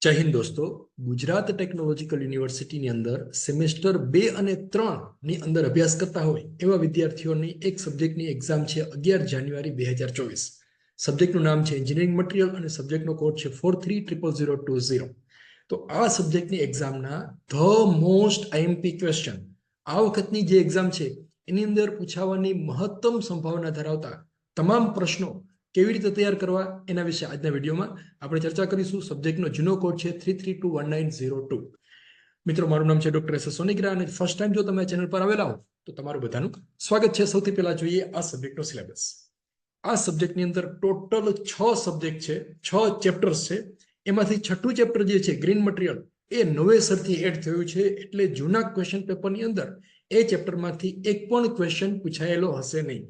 જય હિન્દ દોસ્તો, ગુજરાત ટેકનોલોજીકલ યુનિવર્સિટીની અંદર સેમેસ્ટર 2 અને 3 ની અંદર અભ્યાસ કરતા હોય એવા વિદ્યાર્થીઓની એક સબ્જેક્ટની એક્ઝામ છે 11 જાન્યુઆરી 2024. સબ્જેક્ટનું નામ છે એન્જિનિયરિંગ મટીરિયલ અને સબ્જેક્ટનો કોડ છે 430020. તો આ સબ્જેક્ટની એક્ઝામના ધ મોસ્ટ આઈએમપી ક્વેશ્ચન આ વખતની જે એક્ઝામ છે એની અંદર પૂછાવાની મહત્તમ સંભાવના ધરાવતા તમામ પ્રશ્નો કેવી રીતે તૈયાર કરવા એના વિશે આજના વિડીયોમાં આપણે ચર્ચા કરીશું. સબ્જેક્ટનો જૂનો કોડ છે 33219002. મિત્રો, મારું નામ છે ડોક્ટર એસ સોનીગ્રા અને ફર્સ્ટ ટાઈમ જો તમે ચેનલ પર આવેલા હો તો તમારું બધાનું સ્વાગત છે. સૌથી પહેલા જોઈએ આ સબ્જેક્ટનો સિલેબસ. આ સબ્જેક્ટની અંદર ટોટલ 6 સબ્જેક્ટ છે, 6 ચેપ્ટર્સ છે. એમાંથી છઠ્ઠું ચેપ્ટર જે છે ગ્રીન મટીરિયલ એ નવેસરથી એડ થયું છે, એટલે જૂના ક્વેશ્ચન પેપરની અંદર એ ચેપ્ટરમાંથી એક પણ ક્વેશ્ચન પૂછાયેલો હશે નહીં.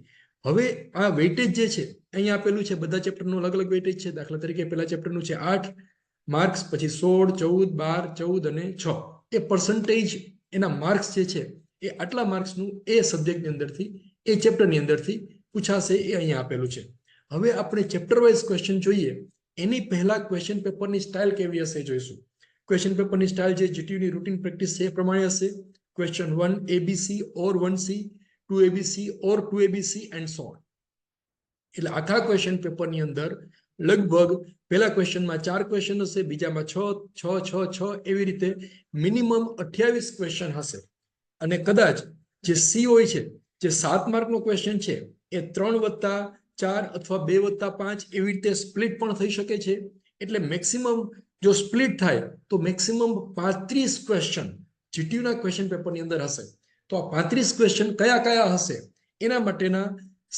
હવે આ વેઇટેજ જે છે અહીંયા આપેલું છે, બધા ચેપ્ટરનું અલગ અલગ વેઇટેજ છે. દાખલા તરીકે પહેલા ચેપ્ટરનું છે 8 માર્ક્સ, પછી 16, 14, 12, 14 અને 6. એ પર્સન્ટેજ એના માર્ક્સ જે છે એ આટલા માર્ક્સનું એ સબ્જેક્ટની અંદરથી એ ચેપ્ટરની અંદરથી પૂછાશે, એ અહીંયા આપેલું છે. હવે આપણે ચેપ્ટર વાઇઝ ક્વેશ્ચન જોઈએ એની પહેલા ક્વેશ્ચન પેપરની સ્ટાઇલ કેવી હશે જોઈશું. ક્વેશ્ચન પેપરની સ્ટાઇલ જે જીટીયુની રૂટીન પ્રેક્ટિસ છે એ પ્રમાણે હશે. Question 1 ABC or 1C, 2 ABC or 2 ABC and so on. એટલે આખા ક્વેશ્ચન પેપરની અંદર લગભગ પહેલા ક્વેશ્ચનમાં 4 ક્વેશ્ચન હશે, બીજામાં 6 એવી રીતે મિનિમમ 28 ક્વેશ્ચન હશે. અને કદાચ જે સી હોય છે, જે 7 માર્કનો ક્વેશ્ચન છે એ 3+4 અથવા 2+5 એવી રીતે સ્પ્લિટ પણ થઈ શકે છે. એટલે મેક્સિમમ જો સ્પ્લિટ થાય તો મેક્સિમમ 35 ક્વેશ્ચન જીટીયુના ક્વેશ્ચન પેપરની અંદર હશે. તો આ 35 ક્વેશ્ચન કયા કયા હશે એના માટેના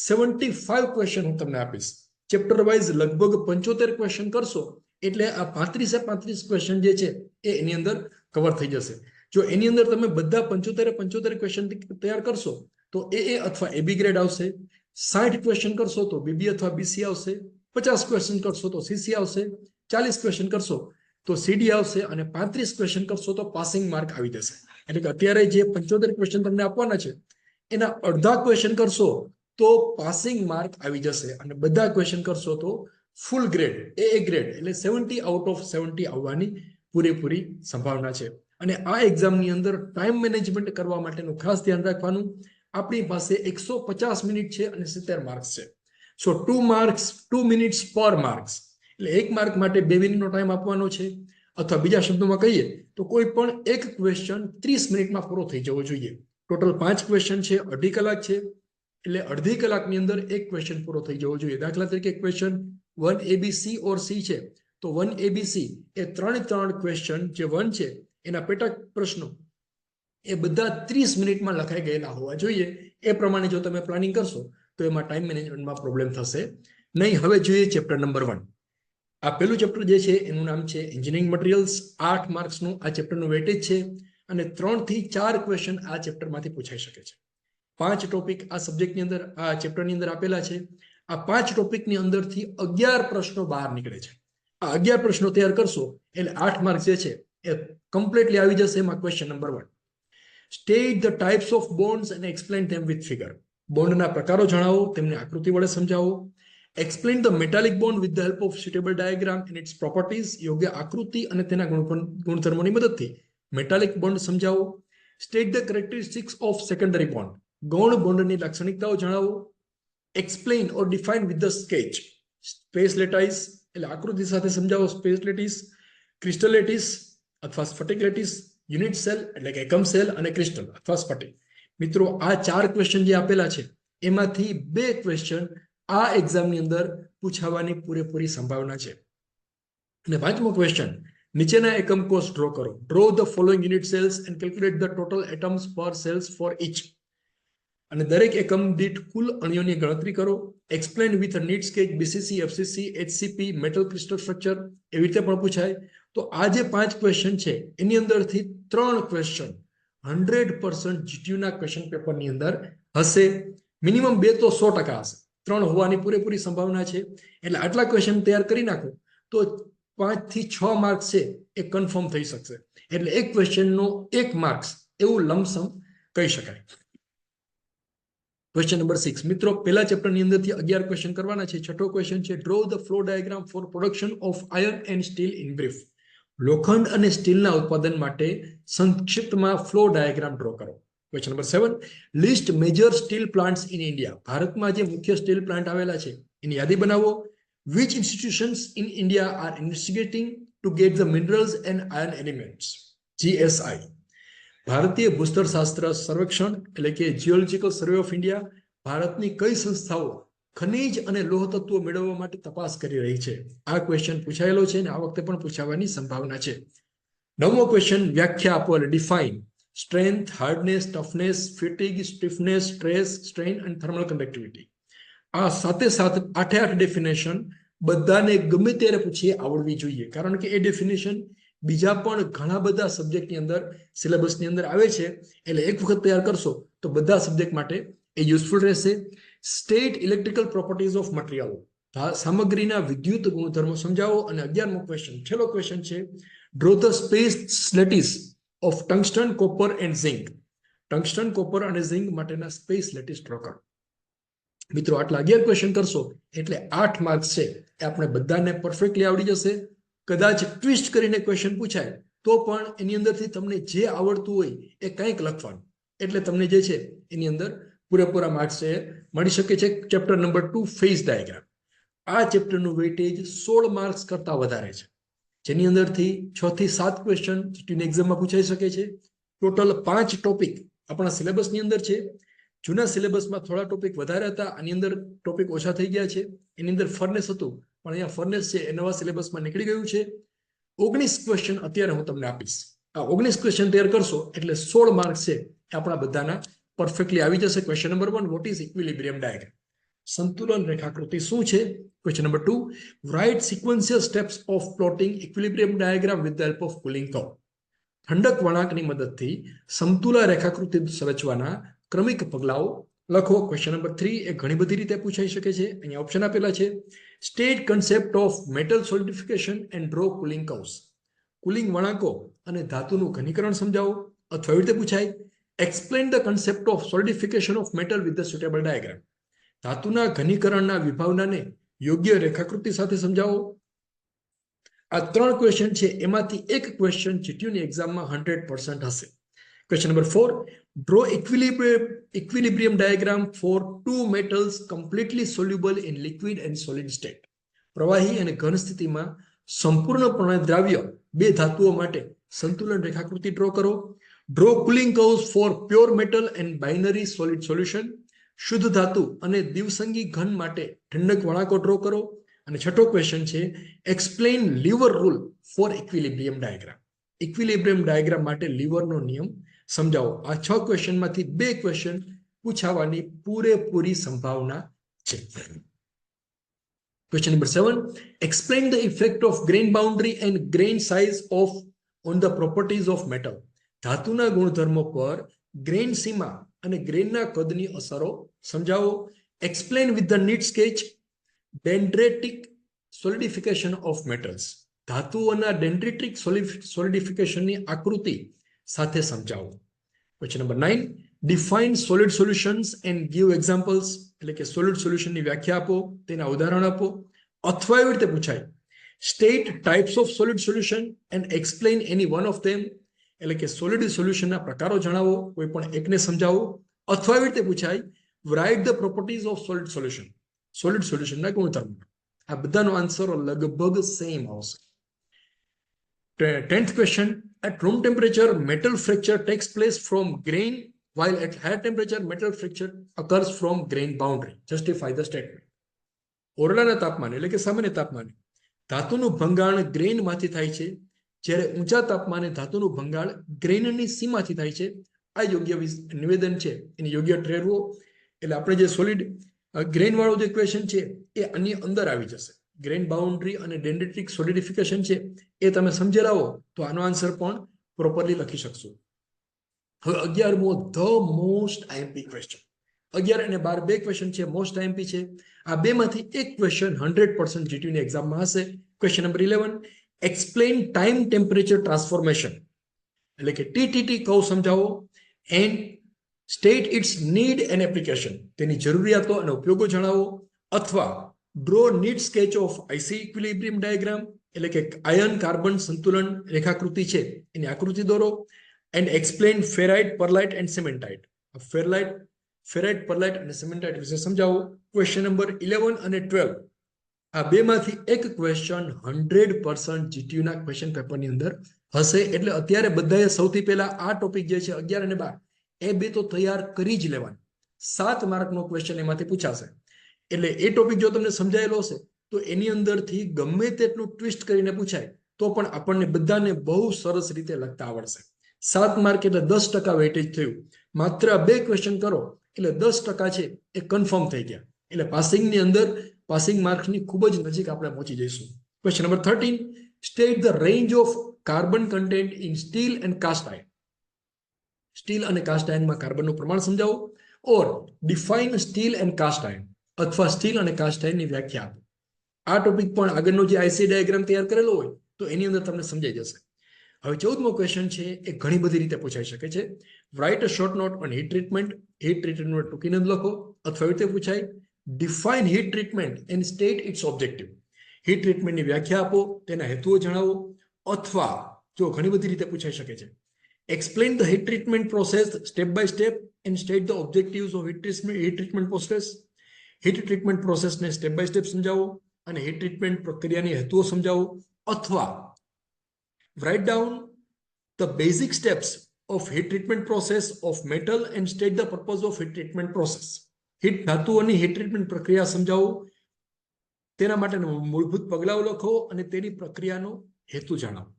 75 ક્વેશ્ચન હું તમને આપીશ. ચેપ્ટર વાઇઝ લગભગ 75 ક્વેશ્ચન કરશો એટલે આ 35 ક્વેશ્ચન જે છે એ એની અંદર કવર થઈ જશે. જો એની અંદર તમે બધા 75 ક્વેશ્ચન તૈયાર કરશો તો એ અથવા એબી ગ્રેડ આવશે. 60 ક્વેશ્ચન કરશો તો બીબી અથવા બીસી આવશે. 50 ક્વેશ્ચન કરશો તો સીસી આવશે. 40 ક્વેશ્ચન કરશો તો સીડી આવશે અને 35 ક્વેશ્ચન કરશો તો પાસિંગ માર્ક આવી જશે. એટલે કે અત્યારે જે 75 ક્વેશ્ચન તમને આપવાના છે એના અડધા ક્વેશ્ચન કરશો તો પાસિંગ માર્ક આવી જશે અને બધા ક્વેશ્ચન કરશો તો ફૂલ ગ્રેડ એ ગ્રેડ એટલે 70 આઉટ ઓફ 70 આવવાની પૂરેપૂરી સંભાવના છે. અને આ એક્ઝામની અંદર ટાઈમ મેનેજમેન્ટ કરવા માટેનું ખાસ ધ્યાન રાખવાનું. આપણી પાસે 150 મિનિટ છે અને 70 માર્ક્સ છે. સો 2 મિનિટ્સ પર માર્ક્સ, એટલે 1 માર્ક માટે 2 મિનિટનો ટાઈમ આપવાનો છે. અથવા બીજા શબ્દોમાં કહીએ તો કોઈ પણ એક ક્વેશ્ચન 30 મિનિટમાં પૂરો થઈ જવો જોઈએ. ટોટલ 5 ક્વેશ્ચન છે, અડધી કલાક છે, એટલે અડધી કલાકની અંદર એક ક્વેશ્ચન પૂરો થઈ જવો જોઈએ. દાખલા તરીકે ક્વેશ્ચન 1 ABC ઓર C છે તો 1 ABC એ 3 ક્વેશ્ચન જે 1 છે એના પેટા પ્રશ્નો એ બધા 30 મિનિટમાં લખાઈ ગયેલા હોવા જોઈએ. એ પ્રમાણે જો તમે પ્લાનિંગ કરશો તો એમાં ટાઈમ મેનેજમેન્ટમાં પ્રોબ્લેમ થશે નહીં. હવે જોઈએ ચેપ્ટર નંબર 1. આ પહેલું ચેપ્ટર જે છે એનું નામ છે એન્જિનિયરિંગ મટીરિયલ્સ. 8 માર્ક્સનું આ ચેપ્ટરનું વેટેજ છે અને 3 થી 4 ક્વેશ્ચન આ ચેપ્ટરમાંથી પૂછાઈ શકે છે. 5 ટોપિક આ સબ્જેક્ટની અંદર આ ચેપ્ટરની અંદર આપેલા છે. આ 5 ટોપિકની અંદરથી 11 પ્રશ્નો બહાર નીકળે છે. આ 11 પ્રશ્નો તૈયાર કરશો એટલે 8 માર્ક્સ જે છે એ કમ્પ્લીટલી આવી જશે. એમાં question number 1, state the types of bonds and explain them with figure. બોન્ડના પ્રકારો જણાવો, તેમને આકૃતિ વડે સમજાવો. Explain the metallic bond with the help of suitable diagram and its properties. યોગ્ય આકૃતિ અને તેના ગુણધર્મોની મદદથી મેટાલિક બોન્ડ સમજાવો. State the characteristics of secondary bond. ગૌણ બોન્ડની લાક્ષણિકતાઓ જણાવો. Explain or define with the sketch. Space lattice એટલે આકૃતિ સાથે સમજાવો. સ્પેસ લેટિસ, ક્રિસ્ટલ લેટિસ અથવા સ્ફટિક લેટિસ, યુનિટ સેલ એટલે કે એકમ સેલ અને ક્રિસ્ટલ અથવા સ્ફટિક. મિત્રો, આ 4 ક્વેશ્ચન જે આપેલા છે એમાંથી 2 ક્વેશ્ચન આ એક્ઝામની અંદર પૂછાવાની પૂરેપૂરી સંભાવના છે. અને 5મો ક્વેશ્ચન, નીચેના એકમ કોષ ડ્રો કરો. Draw the following unit cells and calculate the total atoms per cells for each. અને દરેક એકમ દીઠ કુલ અણુઓની ગણતરી કરો. Explain with a neat sketch BCC, FCC, HCP, metal crystal structure. એવી રીતે પણ પૂછાય. તો આ જે 5 ક્વેશ્ચન છે એની અંદરથી 3 ક્વેશ્ચન 100% જીટીયુના ક્વેશ્ચન પેપરની અંદર હશે. મિનિમમ 2 તો 100% હશે. 3 હોવાની પૂરેપૂરી સંભાવના છે. એટલે આટલા ક્વેશ્ચન તૈયાર કરી નાખો તો 5 થી 6 માર્ક્સ છે એ કન્ફર્મ થઈ શકશે. એટલે એક ક્વેશ્ચનનો 1 માર્ક્સ એવું લમસમ કહી શકાય. Question number 6. મિત્રો, પહેલા ચેપ્ટરની અંદરથી 11 ક્વેશ્ચન કરવાના છે. છઠ્ઠો ક્વેશ્ચન છે draw the flow diagram for production of iron and steel in brief. લોખંડ અને સ્ટીલના ઉત્પાદન માટે સંક્ષિપ્તમાં ફ્લો ડાયાગ્રામ ડ્રો કરો. Question number 7, list major steel plants in India. ભારતમાં જે મુખ્ય સ્ટીલ પ્લાન્ટ આવેલા છે એની યાદી બનાવો. Which institutions in India are investigating to get the minerals and iron elements? GSI. ભારતીય ભૂસ્તરશાસ્ત્ર સર્વેક્ષણ એટલે કે જીઓલોજીકલ સર્વે ઓફ ઇન્ડિયા ભારતની કઈ સંસ્થાઓ ખનિજ અને લોહ તત્વો મેળવવા માટે તપાસ કરી રહી છે? આ ક્વેશ્ચન પૂછાયેલો છે અને આ વખતે પણ પૂછાવાની સંભાવના છે. 9મો ક્વેશ્ચન વ્યાખ્યા આપો એટલે define strength, hardness, toughness, fatigue, stiffness, stress, strain અને થર્મલ કન્ડક્ટિવિટી. આ સાથે 8 ડેફિનેશન બધાને ગમે ત્યારે પૂછીએ આવડવી જોઈએ, કારણ કે એ ડેફિનેશન બીજા પણ ઘણા બધા સબ્જેક્ટની અંદર સિલેબસની અંદર આવે છે, એટલે એક વખત તૈયાર કરશો તો બધા સબ્જેક્ટ માટે એ યુઝફુલ રહેશે. State electrical properties of material, સામગ્રીના વિદ્યુત ગુણધર્મો સમજાવો. અને 11મો ક્વેશ્ચન, છેલ્લો ક્વેશ્ચન છે draw the space lattice of tungsten, copper and zinc. Tungsten, copper અને ઝિંક માટેના સ્પેસ લેટિસ ડ્રો કરો. મિત્રો આટલા 11 ક્વેશ્ચન કરશો એટલે 8 માર્ક્સ છે એ આપણે બધાને પરફેક્ટલી આવડી જશે. કદાચ ટ્વિસ્ટ કરીને ક્વેશ્ચન પૂછાય તો પણ એની અંદરથી તમને જે આવડતું હોય એ કંઈક લખવાનું, એટલે તમને જે છે એની અંદર પૂરેપૂરા માર્ક્સ છે મળી શકે છે. Chapter number 2 phase diagram. આ ચેપ્ટરનું વેઇટેજ 16 માર્ક્સ કરતા વધારે છે, જેની અંદરથી 6 થી 7 ક્વેશ્ચન જીટીની એક્ઝામમાં પૂછાઈ શકે છે. ટોટલ 5 ટોપિક આપણા સિલેબસની અંદર છે. જૂના સિલેબસમાં થોડા ટોપિક વધારે હતા, આની અંદર ટોપિક ઓછા થઈ ગયા છે. એની અંદર ફર્નેસ હતું, પણ અહીંયા ફર્નેસ છે એ નવા સિલેબસમાં નીકળી ગયું છે. 19 ક્વેશ્ચન અત્યારે હું તમને આપીશ. આ 19 ક્વેશ્ચન તૈયાર કરશો એટલે 16 માર્ક્સ છે એ આપણા બધાના પરફેક્ટલી આવી જશે. Question number 1, what is equilibrium diagram? સંતુલન રેખાકૃતિ શું છે? Question number 2, write sequential steps of plotting equilibrium diagram with the help of cooling curve. ઠંડક વળાંકની મદદથી સમતુલા રેખાકૃતિ રચવાના ક્રમિક પગલાઓ લખો. ક્વેશ્ચન નંબર 3 એ ઘણી બધી રીતે પૂછાઈ શકે છે. અહીંયા ઓપ્શન આપેલા છે. State concept of metal solidification and draw cooling curves. Cooling વળાંકો અને ધાતુનું ઘનીકરણ સમજાવો. અથવા એવી રીતે પૂછાય, explain the concept of solidification of metal with the suitable diagram. ધાતુના ઘનીકરણના વિભાવનાને યોગ્ય રેખાકૃતિ સાથે સમજાવો. આ 3 ક્વેશ્ચન છે, એમાંથી એક ક્વેશ્ચન જીટીયુની એક્ઝામમાં 100% હશે. Question number 4, draw equilibrium diagram for two metals completely soluble in liquid and solid state. પ્રવાહી અને ઘન સ્થિતિમાં સંપૂર્ણપણે દ્રાવ્ય બે ધાતુઓ માટે સંતુલન રેખાકૃતિ ડ્રો કરો. Draw cooling curves for pure metal and binary solid solution. શુદ્ધ ધાતુ અને દ્વિસંગી ઘન માટે ઠંડક વળાંકો ડ્રો કરો. અને છઠ્ઠો ક્વેશ્ચન છે, explain lever rule for equilibrium diagram. Equilibrium diagram માટે લીવરનો નિયમ સમજાવો. આ 6 ક્વેશ્ચનમાંથી 2 ક્વેશ્ચન પૂછાવાની પૂરેપૂરી સંભાવના છે. Question number 7, explain the effect of grain boundary and grain size of on the properties of metal. ધાતુના ગુણધર્મો પર ગ્રેન સીમા અને ગ્રેનના કદની અસરો સમજાવો. Explain with the neat sketch dendritic solidification of metals. ધાતુઓના ડેન્ડ્રેટિક સોલિડિફિકેશનની આકૃતિ સાથે સમજાવો. Question number 9, define solid solutions and give examples. એટલે કે સોલિડ સોલ્યુશનની વ્યાખ્યા આપો, તેના ઉદાહરણ આપો. અથવા એવી રીતે પૂછાય, state types of solid solution and explain any one of them. એટલે કે સોલિડ સોલ્યુશનના પ્રકારો જણાવો, કોઈ પણ એકને સમજાવો. અથવા એવી રીતે પૂછાય, write the properties of solid solution. Solid સોલ્યુશનના ગુણધર્મો. આ બધાનો આન્સર લગભગ સેમ આવશે. 10th question, at room temperature metal fracture takes place from grain, while at higher temperature metal fracture occurs from grain boundary. Justify the statement. ઓરડાના તાપમાને એટલે કે સામાન્ય તાપમાને ધાતુનું ભંગાણ ગ્રેનમાંથી થાય છે, જ્યારે ઊંચા તાપમાને ધાતુનું ભંગાણ ગ્રેનની સીમાથી થાય છે. આ યોગ્ય નિવેદન છે, એને યોગ્ય ઠેરવો. એટલે આપણે જે સોલિડ ગ્રેન વાળો જે ક્વેશ્ચન છે એ આની અંદર આવી જશે. ગ્રેન બાઉન્ડ્રી અને ડેન્ડ્રેટિક સોલિડિફિકેશન છે એ તમે સમજેલા હો તો આનો આન્સર પણ પ્રોપરલી લખી શકશો. હવે 11મો ધ મોસ્ટ આઈએમપી ક્વેશ્ચન. 11 અને 12 બે ક્વેશ્ચન છે, મોસ્ટ આઈએમપી છે. આ બેમાંથી એક ક્વેશ્ચન 100% જીટીયુની એક્ઝામમાં હશે. Question number 11, explain time temperature transformation. એટલે કે ટીટીટી કર્વ સમજાવો. And state its need and application. તેની જરૂરિયાતો અને ઉપયોગો જણાવો. અથવા draw neat sketch of IC equilibrium diagram. એટલે કે આયન કાર્બન સંતુલન રેખાકૃતિ છે એની આકૃતિ દોરો and explain ferrite pearlite and cementite. Ferrite pearlite અને સિમેન્ટાઇટ વિશે સમજાવો. ક્વેશ્ચન નંબર 11 અને 12 આ બેમાંથી એક ક્વેશ્ચન 100% જીટીયુ ના ક્વેશ્ચન પેપરની અંદર હશે. એટલે અત્યારે બધાએ સૌથી પહેલા આ ટોપિક જે છે 11 અને 12 એ બે તો તૈયાર કરી જ લેવાના. 7 માર્કનો ક્વેશ્ચન એમાંથી પૂછાશે. એટલે એ ટોપિક જો તમને સમજાયેલો હશે તો એની અંદરથી ગમે તેટલું ટ્વિસ્ટ કરીને પૂછાય તો પણ આપણને બધાને બહુ સરસ રીતે લખતા આવડશે. 7 માર્ક એટલે 10% વેટેજ થયું. માત્ર 2 ક્વેશ્ચન કરો એટલે 10% છે એ કન્ફર્મ થઈ ગયા. એટલે પાસિંગની અંદર પાસિંગ માર્ક્સની ખૂબ જ નજીક આપણે પહોંચી જઈશું. Question number 13, state the range of carbon content in steel and cast iron. Steel અને કાસ્ટ આયર્નમાં કાર્બનનું પ્રમાણ સમજાવો. Or define steel and cast iron અથવા સ્ટીલ અને કાસ્ટ આયર્નની વ્યાખ્યા આપો. આ ટોપિક પણ આગળનો જે આઈસી ડાયાગ્રામ તૈયાર કરેલો હોય તો એની અંદર તમને સમજાઈ જશે. હવે 14મો ક્વેશ્ચન છે એ ઘણી બધી રીતે પૂછાઈ શકે છે. Write a short note on heat treatment. Heat treatment ટૂંકી નોંધ લખો. અથવા રીતે પૂછાય define heat treatment and state its objective. Heat ટ્રીટમેન્ટની વ્યાખ્યા આપો, તેના હેતુઓ જણાવો. અથવા જો ઘણી બધી રીતે પૂછાઈ શકે છે explain the heat treatment process step by step and state the objectives of heat treatment process. Heat treatment પ્રોસેસને સ્ટેપ બાય સ્ટેપ સમજાવો અને હીટ ટ્રીટમેન્ટ પ્રક્રિયાની હેતુઓ સમજાવો. અથવા write down the basic steps of heat treatment process of metal and state the purpose of heat treatment process. Heat ધાતુઓની heat treatment પ્રક્રિયા સમજાવો, તેના માટેના મૂળભૂત પગલાઓ લખો અને તેની પ્રક્રિયાનો હેતુ જણાવો.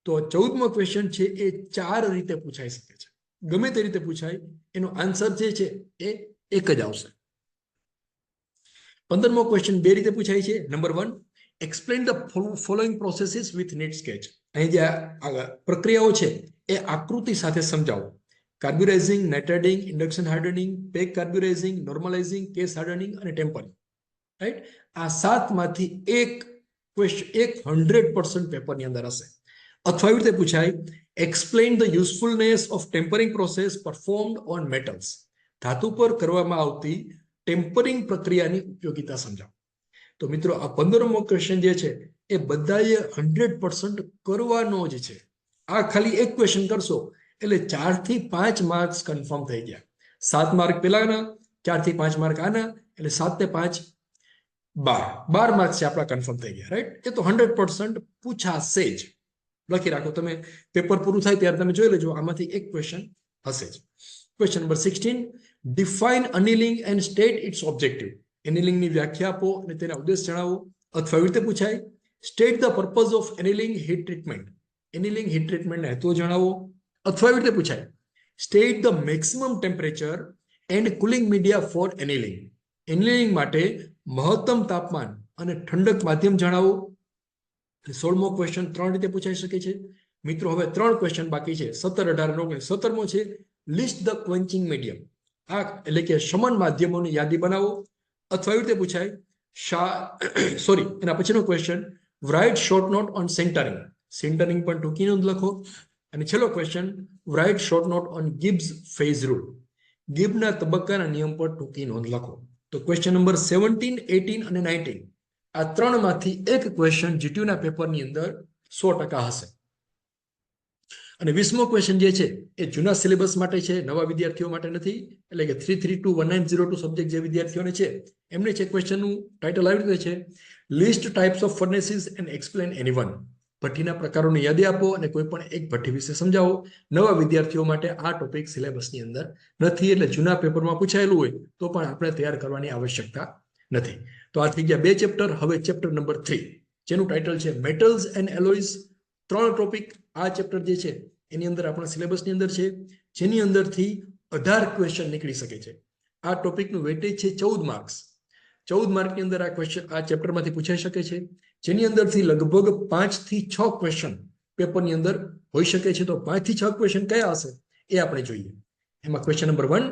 તો 14મો ક્વેશ્ચન છે એ 4 રીતે પૂછાઈ શકે છે. ગમે તે રીતે પૂછાય એનો આન્સર જે છે એ એક જ આવશે. 15મો ક્વેશ્ચન 2 રીતે પૂછાય છે. Number 1, explain the following processes with neat sketch. અહીં જે પ્રક્રિયાઓ છે એ આકૃતિ સાથે સમજાવો. Carburizing, nitriding, induction hardening, pack carburizing, normalizing, case hardening અને ટેમ્પરિંગ. રાઈટ, આ 7 માંથી એક ક્વેશ્ચન 100% પેપરની અંદર હશે. અથવા એવી રીતે પૂછાય explain the usefulness of tempering process performed on metals. ધાતુ પર કરવામાં આવતી ટેમ્પરિંગ પ્રક્રિયાની ઉપયોગિતા સમજાવો. તો મિત્રો આ 15મો ક્વેશ્ચન જે છે એ બધાએ 100% કરવાનો જ છે. આ ખાલી એક ક્વેશ્ચન કરશો એટલે 4 થી 5 માર્ક્સ કન્ફર્મ થઈ ગયા. 7 માર્ક પેલાના, 4 થી 5 માર્ક આના, એટલે 7 ને 5 12 માર્ક્સ છે આપણા કન્ફર્મ થઈ ગયા. રાઈટ, એ તો 100% પૂછાશે જ. લખી રાખો, તમે પેપર પૂરું થાય ત્યારે તમે જોઈ લેજો, આમાંથી એક ક્વેશ્ચન હશે જ. Question number 16, define annealing and state its objective. એનિલિંગની વ્યાખ્યા આપો અને તેના ઉદ્દેશ જણાવો. અથવા એવી રીતે પૂછાય state the purpose of annealing heat treatment. Annealing heat ટ્રીટમેન્ટના હેતુઓ જણાવો. અથવા એવી રીતે પૂછાય state the maximum temperature and cooling media for annealing. Annealing માટે મહત્તમ તાપમાન અને ઠંડક માધ્યમ જણાવો. 16મો ક્વેશ્ચન 3 રીતે પૂછાઈ શકે છે. મિત્રો હવે 3 ક્વેશ્ચન બાકી છે. 17, 18, 19. 17મો છે લિસ્ટ ધ ક્વન્ચિંગ મીડિયમ. આ એટલે કે શમન માધ્યમોની યાદી બનાવો. અથવા એવી રીતે પૂછાય એના પછીનો question write short note on sintering. Sintering પણ ટૂંકી નોંધ લખો. અને છેલ્લો question write short note on Gibbs phase rule. ગિબ્સના તબક્કાના નિયમ પર ટૂંકી નોંધ લખો. તો ક્વેશ્ચન નંબર 17, 18 અને 19 આ 3 માંથી એક ક્વેશ્ચન જીટીયુના પેપરની અંદર 100% હશે. અને 20મો ક્વેશ્ચન જે છે એ જૂના સિલેબસ માટે છે, નવા વિદ્યાર્થીઓ માટે નથી. એટલે કે 3321902 સબ્જેક્ટ જે વિદ્યાર્થીઓને છે એમને છે. ક્વેશ્ચનનું ટાઇટલ આવી રીતે છે list types of furnaces and explain any one. ભઠ્ઠીના પ્રકારોની યાદી આપો અને કોઈ પણ એક ભઠ્ઠી વિશે સમજાવો. નવા વિદ્યાર્થીઓ માટે આ ટોપિક સિલેબસની અંદર નથી, એટલે જૂના પેપરમાં પૂછાયેલું હોય તો પણ આપણે તૈયાર કરવાની આવશ્યકતા નથી. તો આ થઈ ગયા 2 ચેપ્ટર. હવે ચેપ્ટર નંબર 3 જેનું ટાઇટલ છે મેટલ્સ એન્ડ એલોયઝ. 3 ટોપિક આ ચેપ્ટર જે છે એની અંદર આપણા સિલેબસની અંદર છે, જેની અંદરથી 18 ક્વેશ્ચન નીકળી શકે છે. આ ટોપિકનું વેટેજ છે 14 માર્ક્સ. 14 માર્કની અંદર આ ક્વેશ્ચન આ ચેપ્ટરમાંથી પૂછાઈ શકે છે, જેની અંદરથી લગભગ 5 થી 6 ક્વેશ્ચન પેપરની અંદર હોઈ શકે છે. તો 5 થી 6 ક્વેશ્ચન કયા હશે એ આપણે જોઈએ. એમાં question number 1,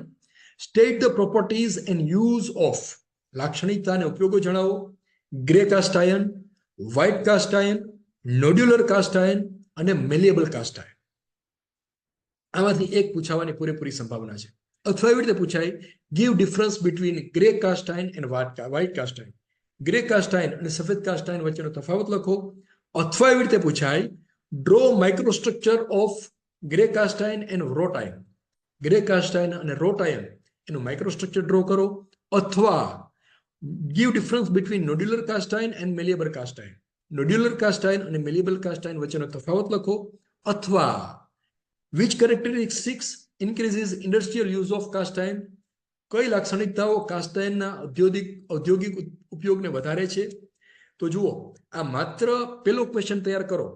state the properties and use of. લાક્ષણિકતા અને ઉપયોગો જણાવો. Grey cast iron, white cast iron, nodular cast iron અને મેલિએબલ કાસ્ટ આયર્ન. આમાંથી એક પૂછાવાની પૂરેપૂરી સંભાવના છે. અથવા એવી રીતે પૂછાય give difference between grey cast iron and white cast iron. Grey cast iron અને સફેદ કાસ્ટ આયર્ન વચ્ચેનો તફાવત લખો. અથવા એવી રીતે પૂછાય, draw microstructure of grey cast iron and wrought iron. Grey cast iron અને રોટ આયર્ન એનું માઇક્રોસ્ટ્રક્ચર ડ્રો કરો. અથવા give difference between nodular cast iron and malleable cast iron. Nodular cast iron અને મેલિએબલ કાસ્ટ આયર્ન વચ્ચેનો તફાવત લખો. અથવા which characteristics increases industrial use of cast iron. કઈ લાક્ષણિકતાઓ કાસ્ટ આયર્નના ઔદ્યોગિક ઉપયોગને વધારે છે? તો જુઓ, આ માત્ર પેલો ક્વેશ્ચન તૈયાર કરો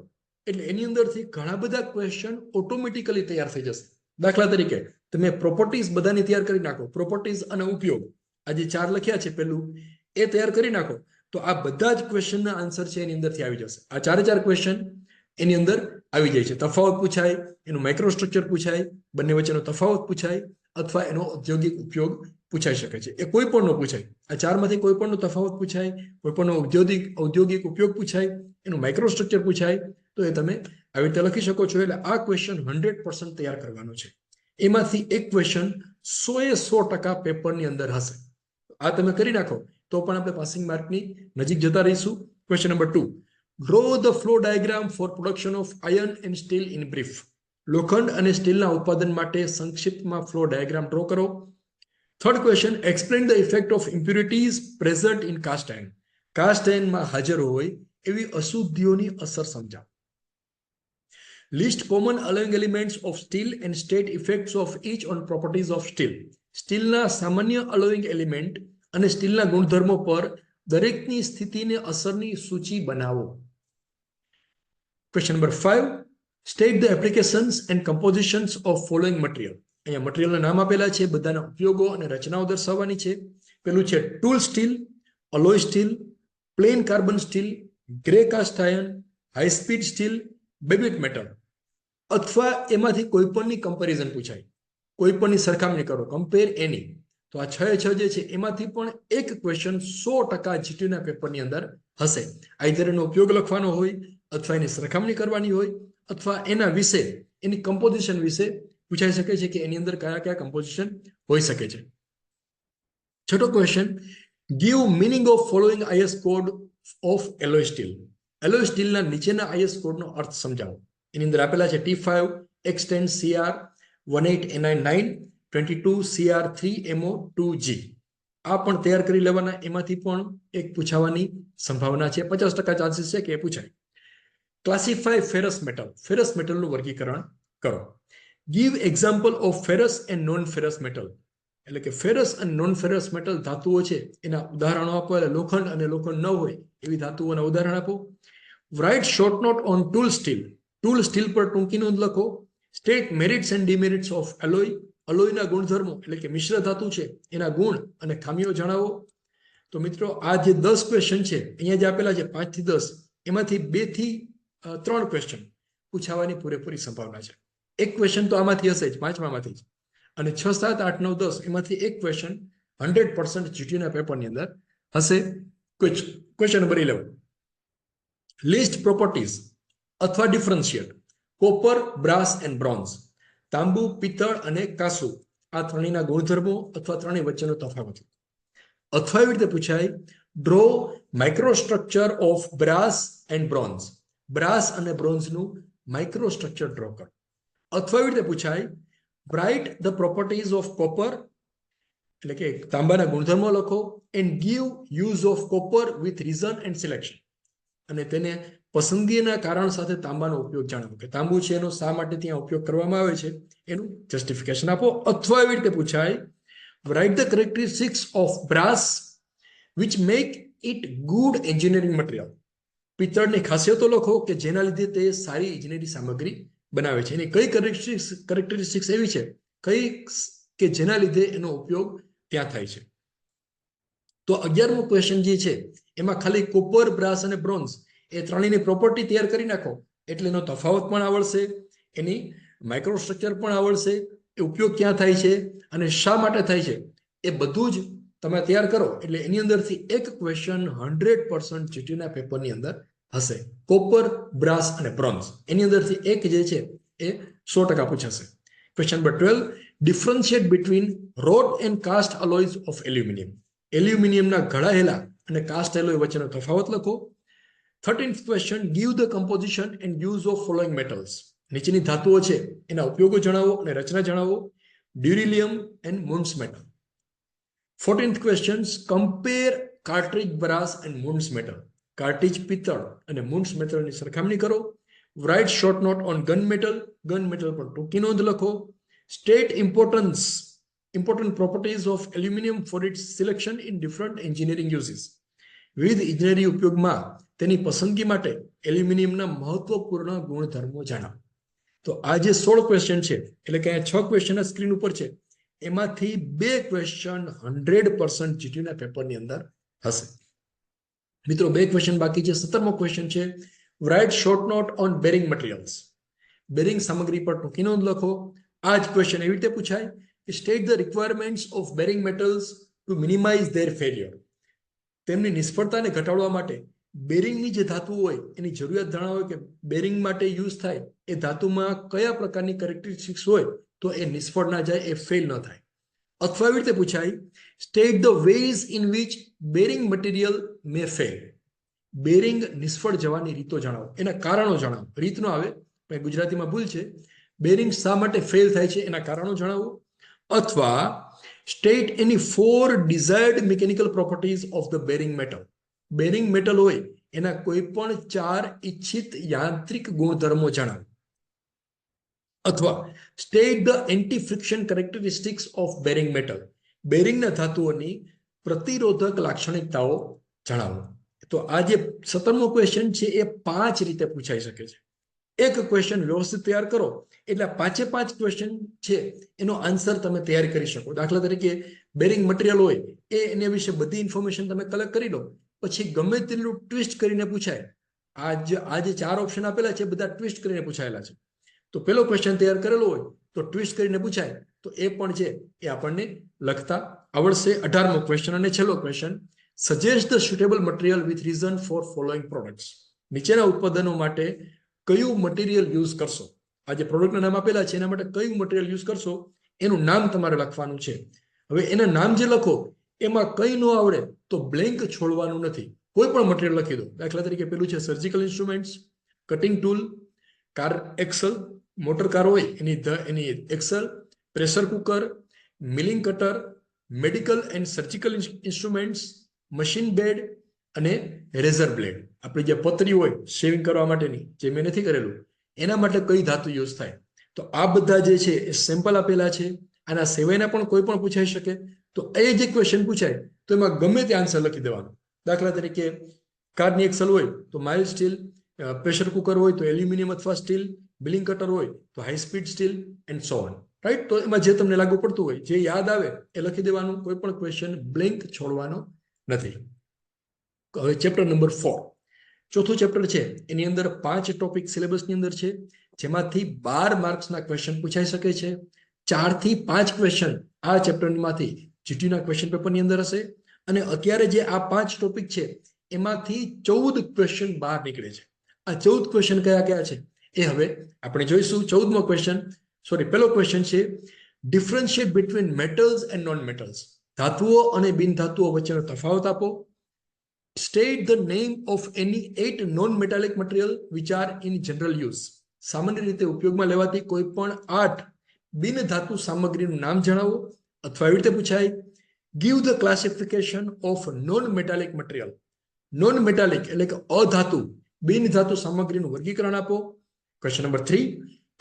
એટલે એની અંદરથી ઘણા બધા ક્વેશ્ચન ઓટોમેટિકલી તૈયાર થઈ જશે. દાખલા તરીકે તમે પ્રોપર્ટીઝ બધાની તૈયાર કરી નાખો, પ્રોપર્ટીઝ અને ઉપયોગ, આ જે 4 લખ્યા છે પેલું એ તૈયાર કરી નાખો, તો આ બધા જ ક્વેશ્ચનના આન્સર છે એની અંદરથી આવી જશે. આ 4 ક્વેશ્ચન એની અંદર આવી જાય છે. તફાવત પૂછાય, એનું માઇક્રોસ્ટ્રક્ચર પૂછાય, બંને વચ્ચેનો તફાવત પૂછાય, અથવા એનો ઔદ્યોગિક ઉપયોગ પૂછાઈ શકે છે. એ કોઈ પણ નો પૂછાય. આ 4માંથી કોઈ પણનો તફાવત પૂછાય, કોઈ પણનો ઔદ્યોગિક ઉપયોગ પૂછાય, એનું માઇક્રોસ્ટ્રક્ચર પૂછાય, તો એ તમે આવી રીતે લખી શકો છો. એટલે આ ક્વેશ્ચન 100% તૈયાર કરવાનો છે. એમાંથી એક ક્વેશ્ચન 100% પેપરની અંદર હશે. આ તમે કરી નાખો તો પણ આપણે પાસિંગ માર્કની નજીક જતા રહીશું. Question number 2, draw the flow diagram for production of iron and steel in brief. લોખંડ અને સ્ટીલના ઉત્પાદન માટે સંક્ષિપ્તમાં ફ્લો ડાયાગ્રામ ડ્રો કરો. Third question, explain the effect of impurities present in cast iron. Cast આયર્નમાં હાજર હોય એવી અશુદ્ધિઓની અસર સમજાવો. List common alloying elements of steel and state effects of each on properties of steel. સ્ટીલના સામાન્ય અલોઇંગ એલિમેન્ટ અને સ્ટીલના ગુણધર્મો પર દરેકની સ્થિતિને અસરની સૂચિ બનાવો. Question number 5, state the applications and compositions of following material. અહીંયા મટીરિયલના નામ આપેલા છે, બધાના ઉપયોગો અને રચનાઓ દર્શાવવાની છે. પેલું છે tool steel, alloy steel, plain carbon steel, grey cast iron, high speed steel, Babbitt metal. અથવા એમાંથી કોઈ પણની કમ્પેરિઝન પૂછાય, કોઈ પણની સરખામણી કરો, કમ્પેર એની. તો આ 6 જે છે એમાંથી પણ એક ક્વેશ્ચન 100% જીટીયુના પેપરની અંદર હશે. આઈધર એનો ઉપયોગ લખવાનો હોય, અથવા એની સરખામણી કરવાની હોય, અથવા એના વિશે, એની કમ્પોઝિશન વિશે પૂછાઈ શકે છે કે એની અંદર કયા કયા કમ્પોઝિશન હોઈ શકે છે. છઠ્ઠો question, give meaning of following IS code of alloy steel. Alloy સ્ટીલના નીચેના આઈએસ કોડનો અર્થ સમજાવો. એની અંદર આપેલા છે T5 X10 CR 18999 22 CR 3MO2G. આ પણ તૈયાર કરી લેવાના. એમાંથી પણ એક પૂછાવાની સંભાવના છે. 50% ચાન્સીસ છે કે એ પૂછાય. Classify ferrous metal. ફેરસ મેટલનું વર્ગીકરણ કરો. Give example of ferrous and non ferrous metal. એટલે કે ફેરસ અને નોન ફેરસ મેટલ ધાતુઓ છે એના ઉદાહરણો આપો. એટલે લોખંડ અને લોખંડ ન હોય એવી ધાતુઓના ઉદાહરણ આપો. Write short note on tool steel. Tool steel પર ટૂંકી નોંધ લખો. State merits and demerits of alloy. અલોયના ગુણધર્મો એટલે કે મિશ્ર ધાતુ છે એના ગુણ અને ખામીઓ જણાવો. તો મિત્રો, આ જે 10 ક્વેશ્ચન છે અહીંયા જે આપેલા છે 5 થી 10, એમાંથી 2 થી 3 ક્વેશ્ચન પૂછાવાની પૂરેપૂરી સંભાવના છે. એક ક્વેશ્ચન તો આમાંથી હશે જ, 5માંથી જ. અને 6, 7, 8, 9, 10 એમાંથી એક ક્વેશ્ચન 100% જીટીયુના પેપરની અંદર હશે. ક્વેશ્ચન નંબર 11, લિસ્ટ પ્રોપર્ટીઝ અથવા differentiate copper, brass and bronze. તાંબુ, પિત્તળ અને કાંસુ, આ ત્રણેયના ગુણધર્મો અથવા ત્રણેય વચ્ચેનો તફાવત. અથવા એવી રીતે પૂછાય, draw microstructure of brass and bronze. Brass અને બ્રોન્ઝનું માઇક્રોસ્ટ્રક્ચર ડ્રો કરો. અથવા એવી રીતે પૂછાય, write the properties of copper, એટલે કે તાંબાના ગુણધર્મો લખો. And give use of copper with reason and selection. અને તેને પસંદગીના કારણ સાથે તાંબાનો ઉપયોગ જણાવો, કે તાંબુ છે એનો શા માટે ત્યાં ઉપયોગ કરવામાં આવે છે એનું જસ્ટિફિકેશન આપો. અથવા એવી રીતે પૂછાય, write the characteristics of brass which make it good engineering material. પિત્તળની ખાસિયતો લખો કે જેના લીધે તે સારી ઇજનેરી સામગ્રી બનાવે છે. એની કઈ કેરેક્ટરિસ્ટિક્સ એવી છે, કઈ કે જેના લીધે એનો ઉપયોગ ત્યાં થાય છે. તો 11મો ક્વેશ્ચન જે છે એમાં ખાલી કોપર, બ્રાસ અને બ્રોન્ઝ એ ત્રણેયની પ્રોપર્ટી તૈયાર કરી નાખો એટલે એનો તફાવત પણ આવડશે, એની માઇક્રોસ્ટ્રક્ચર પણ આવડશે, એ ઉપયોગ ક્યાં થાય છે અને શા માટે થાય છે એ બધું જ તમે તૈયાર કરો એટલે એની અંદરથી એક ક્વેશ્ચન 100% જીટીયુના પેપરની અંદર હશે. કોપર, બ્રાસ અને બ્રોન્ઝ, એની અંદરથી એક જે છે એ 100% પૂછાશે. Question number 12, differentiate between wrought and cast alloys of aluminium. એલ્યુમિનિયમના ઘડાયેલા અને કાસ્ટ એલોય વચ્ચેનો તફાવત લખો. 13th question, give the composition and use of following metals. નીચેની ધાતુઓ છે એના ઉપયોગો જણાવો અને રચના જણાવો. Duralumin and Muntz metal. 14th questions, compare cartridge brass and Munds metal. Cartridge પિત્તળ અને મુન્સ મેટલની સરખામણી કરો. Write short note on gun metal. Gun metal પર ટૂંકી નોંધ લખો. State important properties of aluminum for its selection in different engineering uses. વિવિધ ઇજનેરી ઉપયોગમાં તેની પસંદગી માટે એલ્યુમિનિયમના મહત્વપૂર્ણ ગુણધર્મો જણાવો. તો આ જે 16 ક્વેશ્ચન છે એટલે કે આ 6 ક્વેશ્ચન સ્ક્રીન ઉપર છે એમાંથી 2 ક્વેશ્ચન 100% જીટીયુના પેપરની અંદર હશે. મિત્રો 2 ક્વેશ્ચન બાકી છે. 17મો ક્વેશ્ચન છે, write short note on bearing materials. Bearing સામગ્રી પર ટૂંકી નોંધ લખો. આ જ ક્વેશ્ચન એવી રીતે પૂછાય કે state the requirements of bearing metals to minimise their failure. તેમની નિષ્ફળતાને ઘટાડવા માટે બેરિંગની જે ધાતુ હોય એની જરૂરિયાત જણાવો કે બેરિંગ માટે યુઝ થાય એ ધાતુમાં કયા પ્રકારની કેરેક્ટરિસ્ટિક્સ હોય તો એ નિષ્ફળ ના જાય, એ ફેલ ન થાય. અથવા એવી રીતે પૂછાય, state the ways in which bearing material may fail. Bearing નિષ્ફળ જવાની રીતો જણાવો, એના કારણો જણાવો. રીત નો આવે પણ ગુજરાતીમાં ભૂલ છે. બેરિંગ શા માટે ફેલ થાય છે એના કારણો જણાવો. અથવા state any 4 desired mechanical properties of the bearing metal. Bearing metal હોય એના કોઈ પણ 4 ઈચ્છિત યાંત્રિક ગુણધર્મો જણાવો. અથવા state the anti friction characteristics of bearing metal. બેરિંગના ધાતુઓની પ્રતિરોધક લાક્ષણિકતાઓ જણાવો. તો આ જે 17મો ક્વેશ્ચન છે એ 5 રીતે પૂછાઈ શકે છે. એક ક્વેશ્ચન વ્યવસ્થિત તૈયાર કરો એટલે 5 ક્વેશ્ચન છે એનો આન્સર તમે તૈયાર કરી શકો. દાખલા તરીકે બેરિંગ મટીરિયલ હોય એના વિશે બધી ઇન્ફોર્મેશન તમે કલેક્ટ કરી લો, પછી ગમે તેટલું ટ્વિસ્ટ કરીને પૂછાય. આ જે 4 ઓપ્શન આપેલા છે બધા ટ્વિસ્ટ કરીને પૂછાયેલા છે. તો પેલો ક્વેશ્ચન તૈયાર કરેલો હોય તો ટ્વિસ્ટ કરીને પૂછાય તો એ પણ છે એ આપણને લખતા આવડશે. 18મો ક્વેશ્ચન અને છેલ્લો question, suggest the suitable material with reason four following products. નીચેના ઉત્પાદનો માટે કયું મટીરિયલ યુઝ કરશો. આ જે પ્રોડક્ટના નામ આપેલા છે એના માટે કયું મટીરિયલ યુઝ કરશો એનું નામ તમારે લખવાનું છે. હવે એના નામ જે લખો એમાં કઈ ન આવડે તો બ્લેન્ક છોડવાનું નથી, કોઈ પણ મટીરિયલ લખી દો. દાખલા તરીકે પેલું છે surgical instruments, cutting tool, car axle, motor car હોય એની axle, pressure cooker, milling cutter, medical and surgical instruments, machine bed અને રેઝર બ્લેડ. આપણી જે પતરી હોય શેવિંગ કરવા માટેની, જે મેં નથી કરેલું, એના માટે કઈ ધાતુ યુઝ થાય. તો આ બધા જે છે એ સેમ્પલ આપેલા છે. આના સિવાયના પણ કોઈ પણ પૂછાઈ શકે. તો એ જે ક્વેશ્ચન પૂછાય તો એમાં ગમે તે આન્સર લખી દેવાનો. દાખલા તરીકે કારની એક્સલ હોય તો માઇલ્ડ સ્ટીલ, પ્રેશર કુકર હોય તો એલ્યુમિનિયમ અથવા સ્ટીલ, મિલિંગ કટર હોય તો high speed steel and so on. Right. તો એમાં જે તમને લાગુ પડતું હોય, જે યાદ આવે એ લખી દેવાનું, કોઈ પણ ક્વેશ્ચન બ્લેન્ક છોડવાનો નથી. હવે ચેપ્ટર નંબર 4, ચોથું ચેપ્ટર છે. એની અંદર 5 ટોપિક સિલેબસની અંદર છે, જેમાંથી 12 માર્ક્સના ક્વેશ્ચન પૂછાઈ શકે છે. 4 થી 5 ક્વેશ્ચન આ ચેપ્ટરમાંથી જીટીયુના ક્વેશ્ચન પેપરની અંદર હશે. અને અત્યારે જે આ 5 ટોપિક છે એમાંથી 14 ક્વેશ્ચન બહાર નીકળે છે. આ 14 ક્વેશ્ચન કયા કયા છે એ હવે આપણે જોઈશું. 14મો ક્વેશ્ચન, પહેલો ક્વેશ્ચન છે, differentiate between metals and non metals. ધાતુઓ અને બિન ધાતુઓ વચ્ચેનો તફાવત આપો. State the name of any 8 non-metallic material which are in general use. સામાન્ય રીતે ઉપયોગમાં લેવાતી કોઈ પણ 8 બિન ધાતુ સામગ્રીનું નામ જણાવો. અથવા એવી રીતે પૂછાય, give the classification of non-metallic material. Non metallic એટલે કે અધાતુ, બિન ધાતુ સામગ્રીનું વર્ગીકરણ આપો. Question number 3,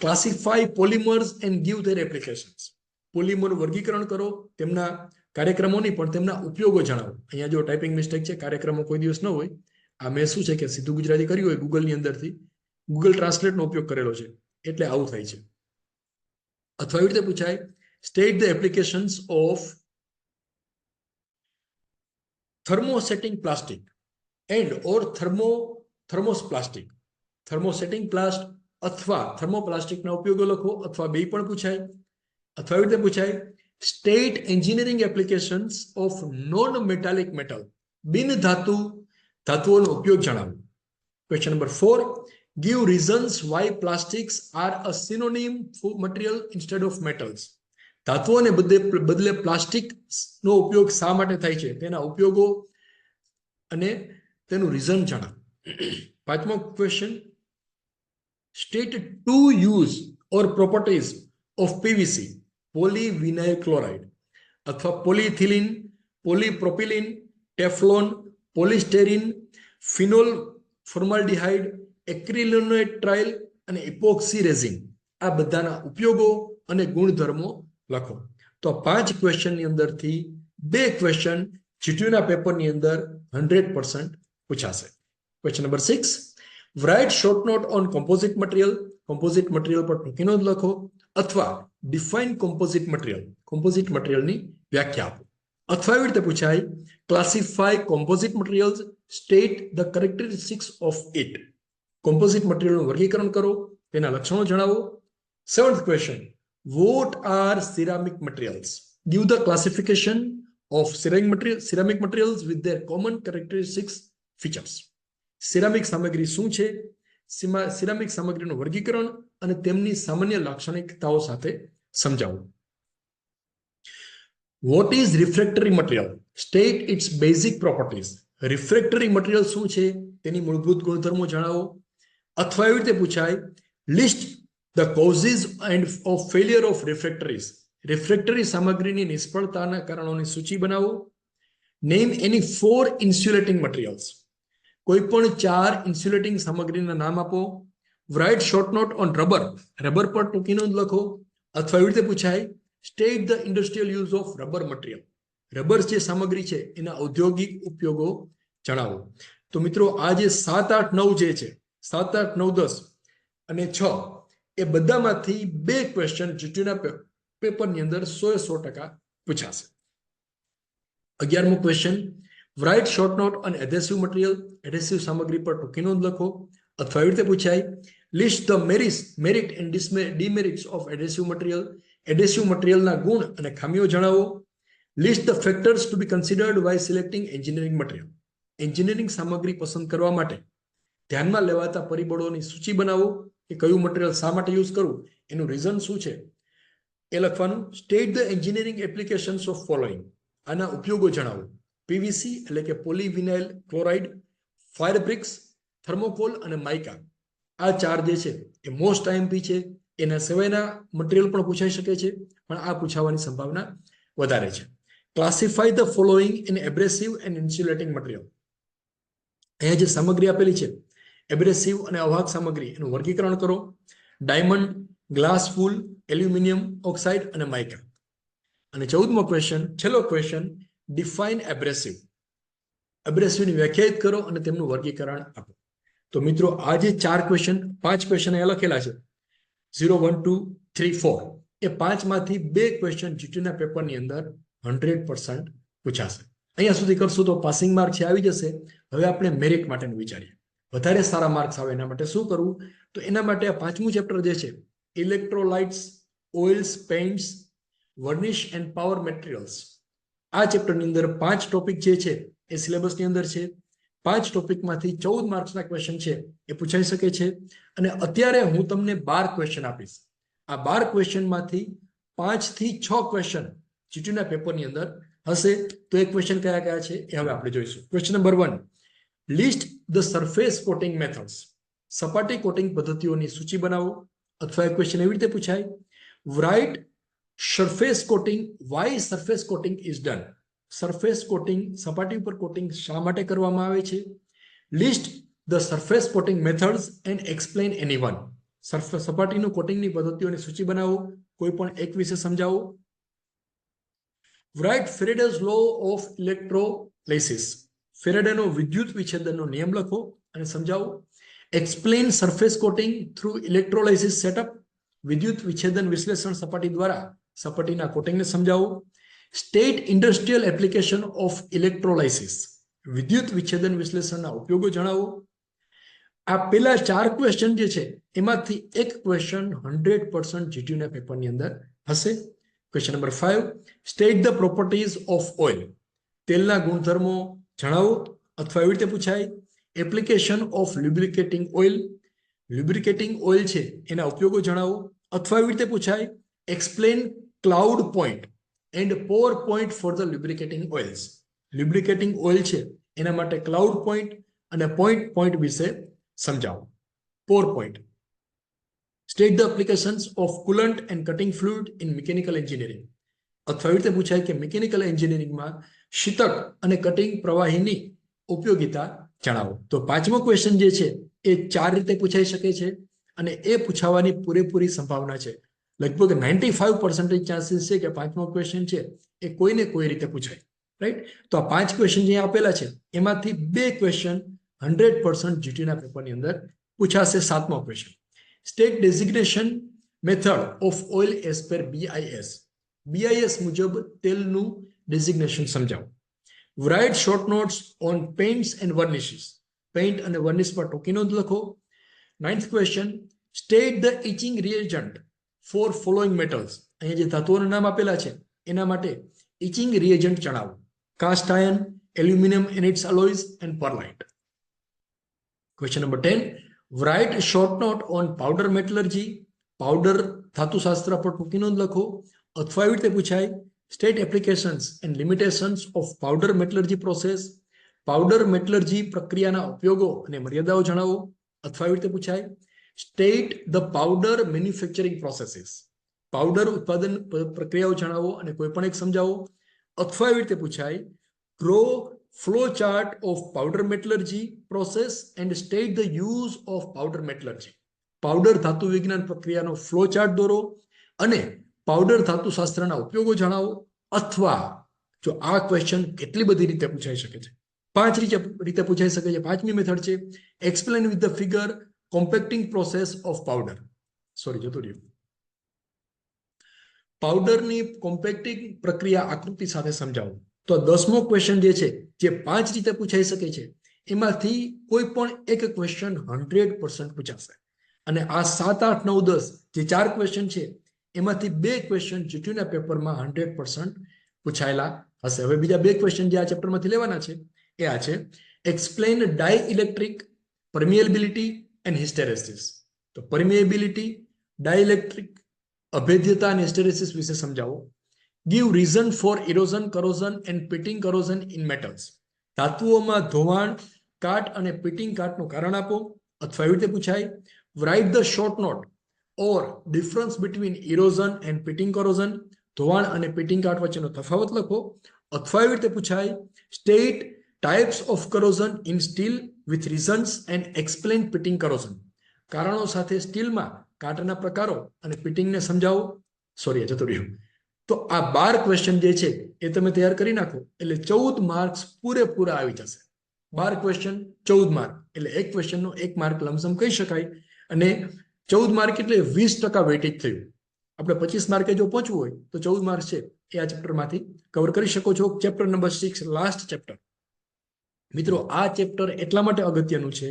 classify polymers and give their applications. Polymer વર્ગીકરણ કરો, તેમના કાર્યક્રમોની પણ તેમના ઉપયોગો જણાવો. અહીંયા જો ટાઈપિંગ મિસ્ટેક છે, કાર્યક્રમો કોઈ દિવસ ન હોય. આ મેં શું છે કે સીધું ગુજરાતી કર્યું હોય ગૂગલની અંદરથી, ગૂગલ ટ્રાન્સલેટનો ઉપયોગ કરેલો છે એટલે આવું થાય છે. અથવા એવી રીતે પૂછાય, state the applications of thermosetting plastic and or thermoplastic. Thermosetting પ્લાસ્ટ અથવા થર્મોપ્લાસ્ટિકના ઉપયોગો લખો. અથવા બે પણ પૂછાય. અથવા એવી રીતે પૂછાય, state engineering applications of non metallic metal. બિન ધાતુઓનો ઉપયોગ જણાવો. Question number 4, give reasons why plastics are a synonym for material instead of metals. ધાતુઓને બદલે પ્લાસ્ટિકનો ઉપયોગ શા માટે થાય છે તેના ઉપયોગો અને તેનું રીઝન જણાવો. પાંચમો question, state to use or properties of PVC polyvinyl chloride અથવા પોલીથિલિન, પોલીપ્રોપિલિન, ટેફલોન, પોલિસ્ટેરિન, ફિનોલ ફોર્માલ્ડિહાઇડ, એક્રિલિનોટ્રાઇલ અને ઇપોક્સી રેઝિન, આ બધાના ઉપયોગો અને ગુણધર્મો લખો. તો 5 ક્વેશ્ચનની અંદરથી 2 ક્વેશ્ચન જીટીયુના પેપરની અંદર 100% પૂછાશે. Question number 6, write short note on composite material, composite material પર ટૂંકી નોંધ લખો અથવા ડિફાઇન કોમ્પોઝિટ મટીરિયલ, કોમ્પોઝિટ મટીરિયલની વ્યાખ્યા આપો. અથવા એવી રીતે પૂછાય, classify composite materials, state the characteristics of it, composite મટીરિયલનું વર્ગીકરણ કરો, તેના લક્ષણો જણાવો. 7th question, what are ceramic materials, give the classification of ceramic materials with their common characteristics features, ceramic સામગ્રી શું છે, સિરામિક સામગ્રીનું વર્ગીકરણ અને તેમની સામાન્ય લાક્ષણિકતાઓ સાથે સમજાવો. What is refractory material, state its basic properties, refractory material શું છે તેની મૂળભૂત ગુણધર્મો જણાવો. અથવા એવી રીતે પૂછાય, list the causes and of failure of refractories, refractory સામગ્રીની નિષ્ફળતાના કારણોની સૂચિ બનાવો. નેમ એની 4 ઇન્સ્યુલેટિંગ મટીરિયલ્સ, કોઈ પણ 4 ઇન્સ્યુલેટિંગ સામગ્રીના નામ આપો. Write short note on rubber, rubber પર ટૂંકી નોંધ લખો. અથવા એવી રીતે પૂછાય, state the industrial use of rubber material, rubber જે સામગ્રી છે એના ઔદ્યોગિક ઉપયોગો જણાવો. તો મિત્રો આ જે 7, 8, 9 જે છે, 7, 8, 9, 10 અને 6 એ બધામાંથી 2 ક્વેશ્ચન જીટીયુના પેપરની અંદર 100% પૂછાશે. 11મો question, write short note on adhesive material, adhesive સામગ્રી પર ટૂંકી નોંધ લખો. અથવા એવી રીતે પૂછાય, list the merit and demerits of adhesive material, adhesive મટીરિયલના ગુણ અને ખામીઓ જણાવો. List the factors to be considered why selecting engineering material, engineering સામગ્રી પસંદ કરવા માટે ધ્યાનમાં લેવાતા પરિબળોની સૂચિ બનાવો, કે કયું મટીરિયલ શા માટે યુઝ કરવું, એનું રીઝન શું છે એ લખવાનું. State the engineering applications of following, આના ઉપયોગો જણાવો. પીવીસી એટલે કે polyvinyl chloride, fire BRICS, thermocol અને માઇકા, આ 4 જે છે એ મોસ્ટ આઈએમપી છે. એના સિવાયના મટીરિયલ પણ પૂછાઈ શકે છે, પણ આ પૂછાવાની સંભાવના વધારે છે. Classify the following in abrasive and insulating material, અહીંયા જે સામગ્રી આપેલી છે એબ્રેસિવ અને અવાહક સામગ્રી, એનું વર્ગીકરણ કરો. ડાયમંડ, ગ્લાસ ફૂલ, એલ્યુમિનિયમ ઓક્સાઇડ અને માઇકા. અને 14મો ક્વેશ્ચન, છેલ્લો ક્વેશ્ચન, ડિફાઇન એબ્રેસિવ, એબ્રેસિવની વ્યાખ્યાયિત કરો અને તેમનું વર્ગીકરણ આપો. તો મિત્રો આ જે 4 ક્વેશ્ચન, 5 ક્વેશ્ચન અહીંયા લખેલા છે 0, 1, 2, 3, 4, એ 5માંથી 2 ક્વેશ્ચન જીટીયુના પેપરની અંદર 100% પૂછાશે. અહીંયા સુધી કરશું તો પાસિંગ માર્ક છે આવી જશે. હવે આપણે મેરિટ માટેનું વિચારીએ, વધારે સારા માર્ક્સ આવે એના માટે શું કરવું. તો એના માટે આ 5મું ચેપ્ટર જે છે, electrolytes, oils, paints, varnish and power materials, આ ચેપ્ટરની અંદર 5 ટોપિક જે છે એ સિલેબસની અંદર છે. 5 ટોપિકમાંથી 14 માર્ક્સના ક્વેશ્ચન છે એ પૂછાઈ શકે છે. અને અત્યારે હું તમને 12 ક્વેશ્ચન આપીશ. આ 12 ક્વેશ્ચનમાંથી 5 થી 6 ક્વેશ્ચન જીટીયુના પેપરની અંદર હશે. તો એ ક્વેશ્ચન કયા કયા છે એ હવે આપણે જોઈશું. Question number 1, list the surface coating methods, સપાટી કોટિંગ પદ્ધતિઓની સૂચિ બનાવો. અથવા એક ક્વેશ્ચન એવી રીતે પૂછાય, write surface coating, why surface coating is done, surface coating, સપાટી ઉપર કોટિંગ શા માટે કરવામાં આવે છે. List the surface coating methods and explain any one, સપાટીનું કોટિંગની પદ્ધતિઓની સૂચિ બનાવો, કોઈ પણ એક વિશે સમજાવો. રાઇટ ફેરેડેઝ લો ઓફ ઇલેક્ટ્રોલાઇસિસ, ફેરેડેનો વિદ્યુત વિચ્છેદનનો નિયમ લખો અને સમજાવો. Explain surface coating through electrolysis setup, વિદ્યુત વિચ્છેદન વિશ્લેષણ સપાટી દ્વારા સપાટીના કોટિંગને સમજાવો. State industrial application of electrolysis, વિદ્યુત વિચ્છેદન વિશ્લેષણના ઉપયોગો જણાવો. આ પેલા 4 ક્વેશ્ચન જે છે એમાંથી એક ક્વેશ્ચન 100% જીટીયુના પેપરની અંદર હશે. Question number 5, state the properties of oil, તેલના ગુણધર્મો જણાવો. અથવા એવી રીતે પૂછાય, application of lubricating oil, lubricating oil છે એના ઉપયોગો જણાવો. અથવા એવી રીતે પૂછાય, explain cloud point and pour point for the lubricating oils, lubricating oil છે એના માટે ક્લાઉડ પોઈન્ટ અને પોઈન્ટ વિશે સમજાવો. 4 point. State the applications of coolant and cutting fluid in mechanical engineering. અથવા એવી રીતે પૂછાય કે મિકેનિકલ એન્જિનિયરિંગમાં શીતક અને કટિંગ પ્રવાહીની ઉપયોગિતા જણાવો. તો પાંચમો ક્વેશ્ચન જે છે એ 4 રીતે પૂછાઈ શકે છે અને એ પૂછાવાની પૂરેપૂરી સંભાવના છે. લગભગ 95% ચાન્સીસ છે કે પાંચમો ક્વેશ્ચન છે એ કોઈને કોઈ રીતે પૂછાય. રાઈટ? તો આ 5 ક્વેશ્ચન જે આપેલા છે એમાંથી 2 ક્વેશ્ચન 100% જીટીના પેપરની અંદર પૂછાશે. 7મો question. State designation method of oil as per BIS. BIS મુજબ તેલનું ડેઝિગ્નેશન સમજાવો. Write short notes on paints and varnishes. Paint અને વર્નિશ પર ટૂંકી નોંધ લખો. 9th question. State the etching reagent for following metals. અહીંયા જે ધાતુઓના નામ આપેલા છે એના માટે ઇચિંગ રિએજન્ટ જણાવો. Cast iron, aluminium and its alloys and pearlite. Question number 10. Write short note on powder metallurgy. Powder ધાતુશાસ્ત્ર પર ટૂંકી નોંધ લખો. અથવા એવી રીતે પૂછાય state applications and limitations of powder metallurgy process. Powder metallurgy પ્રક્રિયાના ઉપયોગો અને મર્યાદાઓ જણાવો. અથવા એવી રીતે પૂછાય state the powder manufacturing processes. Powder ઉત્પાદન પ્રક્રિયાઓ જણાવો અને કોઈ પણ એક સમજાવો. અથવા એવી રીતે પૂછાય draw flow chart of powder metallurgy process and state the use of powder metallurgy. Powder ધાતુ વિજ્ઞાન પ્રક્રિયાનો ફ્લો ચાર્ટ દોરો અને પાવડર ધાતુશાસ્ત્રના ઉપયોગો જણાવો. અથવા જો આ ક્વેશ્ચન કેટલી બધી રીતે પૂછાઈ શકે છે, 5 રીતે પૂછાઈ શકે છે. 5મી મેથડ છે explain with the figure compacting process of powder. જતું રહ્યું. પાવડરની કોમ્પેક્ટિંગ પ્રક્રિયા આકૃતિ સાથે સમજાવો. તો 10મો ક્વેશ્ચન જે છે જે 5 રીતે પૂછાઈ શકે છે એમાંથી કોઈ પણ એક ક્વેશ્ચન 100% પૂછાશે. અને આ 7, 8, 9, 10 જે 4 ક્વેશ્ચન છે એમાંથી 2 ક્વેશ્ચન જીટીયુના પેપરમાં 100% પૂછાયેલા હશે. હવે બીજા 2 ક્વેશ્ચન જે આ ચેપ્ટરમાંથી લેવાના છે એ આ છે explain dielectric permeability and hysteresis. તો પરમિએબિલિટી, ડાઇઇલેક્ટ્રિક, અભેદ્યતા અને હિસ્ટેરેસિસ વિશે સમજાવો. Give reason for erosion, corrosion and pitting corrosion in metals. ધાતુઓમાં ધોવાણ, કાટ અને પિટિંગ કાટનું કારણ આપો. અથવા એવી રીતે પૂછાય write the short note or difference between erosion and pitting corrosion. ધોવાણ અને પિટિંગ કાટ વચ્ચેનો તફાવત લખો. અથવા એવી રીતે પૂછાય state types of corrosion in steel with reasons and explain pitting corrosion. કારણો સાથે સ્ટીલમાં કાટના પ્રકારો અને પિટિંગને સમજાવો. જતું રહ્યું. તો આ 12 ક્વેશ્ચન જે છે એ તમે તૈયાર કરી નાખો એટલે 14 માર્ક્સ પૂરેપૂરા આવી જશે. 12 ક્વેશ્ચન 14 માર્ક એટલે એક ક્વેશ્ચનનો 1 માર્ક લમસમ કહી શકાય. અને 14 માર્ક એટલે 20% વેટેજ થયું. આપણે 25 માર્કે જો પહોંચવું હોય તો 14 માર્ક છે એ આ ચેપ્ટરમાંથી કવર કરી શકો છો. Chapter number 6 last chapter. મિત્રો આ ચેપ્ટર એટલા માટે અગત્યનું છે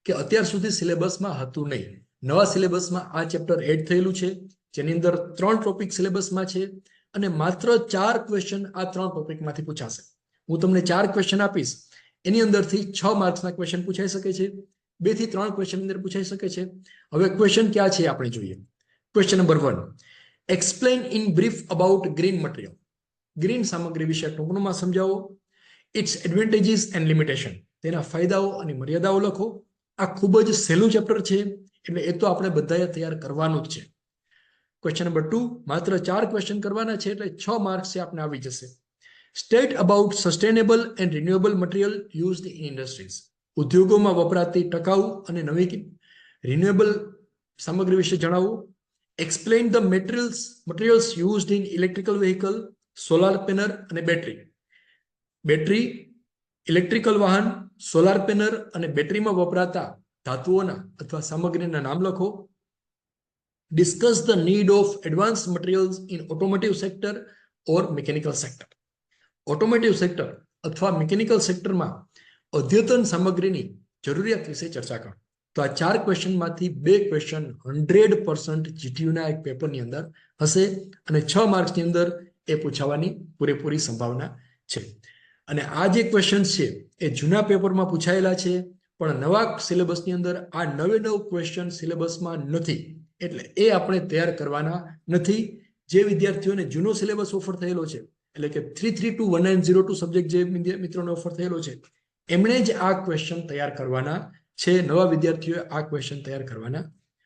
કે અત્યાર સુધી સિલેબસમાં હતું નહીં. નવા સિલેબસમાં આ ચેપ્ટર એડ થયેલું છે જેની અંદર 3 ટોપિક સિલેબસમાં છે અને માત્ર 4 ક્વેશ્ચન આ 3 ટોપિકમાંથી પૂછાશે. હું તમને 4 ક્વેશ્ચન આપીશ એની અંદરથી 6 માર્ક્સના ક્વેશ્ચન પૂછાઈ શકે છે. 2 થી 3 ક્વેશ્ચન અંદર પૂછાઈ શકે છે. હવે ક્વેશ્ચન ક્યાં છે આપણે જોઈએ. Question number 1. Explain in brief about green material. Green સામગ્રી વિશે ટૂંકમાં સમજાવો. Its advantages and limitation. તેના ફાયદાઓ અને મર્યાદાઓ લખો. આ ખૂબ જ સહેલું ચેપ્ટર છે એટલે એ તો આપણે બધાએ તૈયાર કરવાનું જ છે. Question number 2. માત્ર 4 ક્વેશ્ચન કરવાના છે એટલે 6 માર્ક્સ છે આપણે આવી જશે. State about sustainable and renewable material used in industries. ઉદ્યોગોમાં વપરાતી ટકાઉ અને નવી રિન્યુએબલ સામગ્રી વિશે જણાવો. Explain the materials used in electrical vehicle, solar panel અને બેટરી. બેટરી, ઇલેક્ટ્રિકલ વાહન, સોલાર પેનલ અને બેટરીમાં વપરાતા ધાતુઓના અથવા સામગ્રીના નામ લખો. Discuss the need of advance materials in automotive sector or mechanical sector. Automotive sector અથવા મિકેનિકલ સેક્ટરમાં અદ્યતન સામગ્રીની જરૂરિયાત વિશે ચર્ચા કરો. તો આ 4 ક્વેશ્ચનમાંથી 2 ક્વેશ્ચન 100% જીટીયુના એક પેપરની અંદર હશે અને 6 માર્ક્સની અંદર એ પૂછાવાની પૂરેપૂરી સંભાવના છે. અને આ જે ક્વેશ્ચન્સ છે એ જૂના પેપરમાં પૂછાયેલા છે પણ નવા સિલેબસની અંદર આ 9 ક્વેશ્ચન સિલેબસમાં નથી એટલે એ આપણે તૈયાર કરવાના નથી. જે વિદ્યાર્થીઓને જૂનો સિલેબસ ઓફર થયેલો છે એટલે કે 3321902 સબ્જેક્ટ જે મિત્રોને ઓફર થયેલો છે એમણે જ આ ક્વેશ્ચન તૈયાર કરવાના છે નવા વિદ્યાર્થીઓએ આ ક્વેશ્ચન તૈયાર કરવાના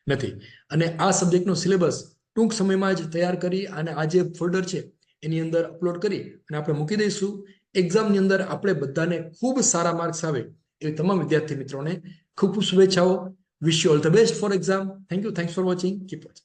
નથી. અને આ સબ્જેક્ટનો સિલેબસ ટૂંક સમયમાં જ તૈયાર કરી અને આ જે ફોલ્ડર છે એની અંદર અપલોડ કરી અને આપણે મૂકી દઈશું. એક્ઝામની અંદર આપણે બધાને ખૂબ સારા માર્ક્સ આવે એવી તમામ વિદ્યાર્થી મિત્રોને ખૂબ ખૂબ શુભેચ્છાઓ. Wish you all the best for exam. Thank you. Thanks for watching. Keep watching.